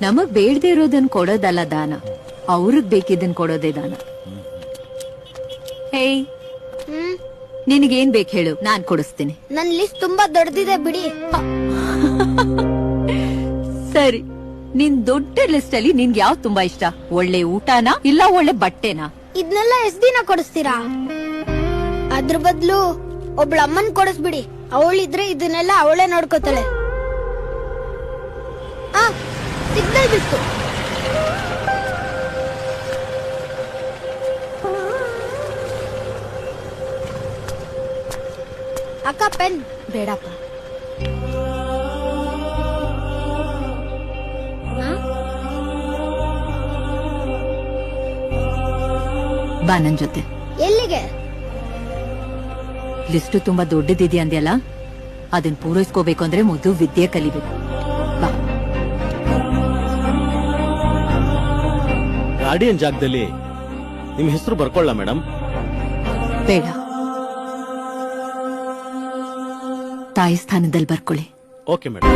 ನಮಗ್ ಬೇಡದೆ ಇರೋದನ್ ಕೊಡೋದಲ್ಲ ದಾನ, ಅವ್ರಿಗ್ ಬೇಕಿದ್ದನ್ ಕೊಡೋದೇ ದಾನ. ಹೇಯ್, ನಿನಗೇನ್ ಬೇಕು ಹೇಳು, ನಾನ್ ಕೊಡಿಸ್ತೀನಿ. ನನ್ ಲಿಸ್ಟ್ ತುಂಬಾ ದೊಡ್ಡದಿದೆ ಬಿಡಿ. ಸರಿ, ನಿನ್ ದೊಡ್ಡ ಲಿಸ್ಟ್ ಅಲ್ಲಿ ನಿನ್ಗೆ ಯಾವ್ದು ತುಂಬಾ ಇಷ್ಟ? ಒಳ್ಳೆ ಊಟನಾ ಇಲ್ಲ ಒಳ್ಳೆ ಬಟ್ಟೆನಾ? ಇದನ್ನೆಲ್ಲ ಎಷ್ಟ್ ದಿನ ಕೊಡಿಸ್ತೀರಾ? ಅದ್ರ ಬದ್ಲು ಒಬ್ಳ ಅಮ್ಮನ್ ಕೊಡಿಸ್ಬಿಡಿ. ಅವಳಿದ್ರೆ ಇದನ್ನೆಲ್ಲ ಅವಳೇ ನೋಡ್ಕೋತಾಳೆ. ಸಿಗ್ನಲ್ ಬಿತ್ತು. ಅಕ್ಕ ಪೆನ್ ಬೇಡಪ್ಪ. ಬಾ ನನ್ ಜೊತೆ. ಎಲ್ಲಿಗೆ? ಲಿಸ್ಟು ತುಂಬಾ ದೊಡ್ಡದಿದೆ ಅಂದ್ಯಲ್ಲ, ಅದನ್ ಪೂರೈಸ್ಕೋಬೇಕು ಅಂದ್ರೆ ಮೊದಲು ವಿದ್ಯೆ ಕಲಿಬೇಕು. ಬಾ. ಗಾರ್ಡಿಯನ್ ಜಾಗದಲ್ಲಿ ನಿಮ್ ಹೆಸರು ಬರ್ಕೊಳ್ಳ ಮೇಡಮ್? ಬೇಡ, ತಾಯಿ ಸ್ಥಾನದಲ್ಲಿ ಬರ್ಕೊಳ್ಳಿ. Okay madam.